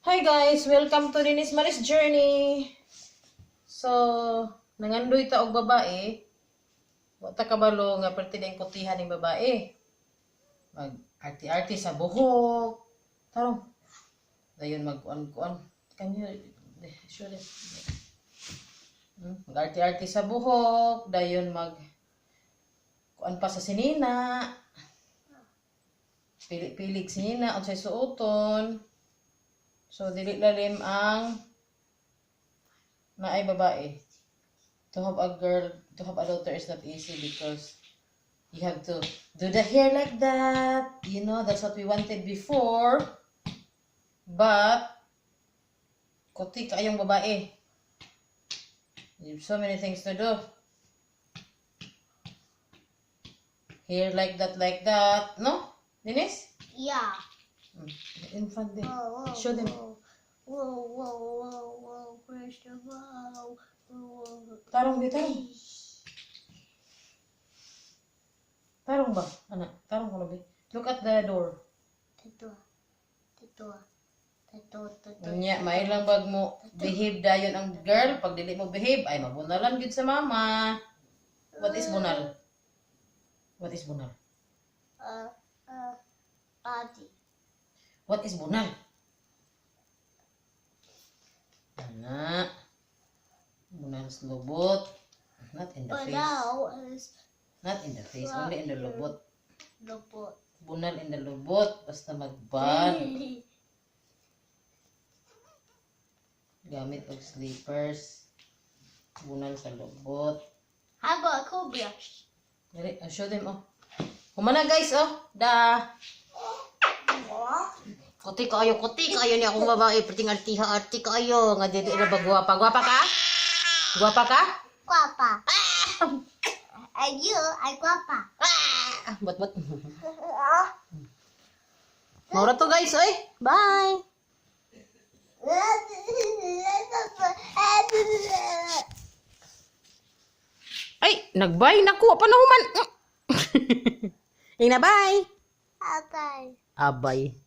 Hi guys! Welcome to Dinis Maris Journey! So, nangandoy ta og babae. Wata kabalo nga perti na kutihan ng babae. Mag-arti-arti sa buhok. Tarong. Dayon mag-kuan-kuan. Kanyo, sure. Mag-arti-arti sa buhok. Dayon kuan pa sa sinina. Pilik-pilik sinina. Unsay suoton. So, dili lalim ang naay babae. To have a girl, to have a daughter is not easy because you have to do the hair like that. You know, that's what we wanted before. But, kuti kayong babae. You have so many things to do. Hair like that. No? Dinis? Yeah. In front there. Whoa, Show them. Whoa. Where's the whoa? Tarong dito. Tarong ba? Anak, tarong ko labi. Look at the door. Tato. Nya, may lang bag mo behave dayon ang girl. Pag dili mo behave, ay mabunalan gid sa mama. What is bunal? What is bunal? Party. What is bunal? Anak. Bunal sa lubot. Not in the But face. now is Not in the face, only in the lubot. lupot. Bunal in the lubot. Basta magban. Gamit og slippers. Bunal sa lubot. How about a cobra? Dali, I'll show them, oh. Humana guys, oh. Da. Kuti kayo ni akong babae. Perting arti kayo. Nga dito na ba guwapa? Guwapa ka? Guwapa ka? Guapa. And you, I guapa. Ba't? Maura to guys, oy. Bye. Ay, nagbay na ko. Panahuman. Ina, bye. Okay. Abay.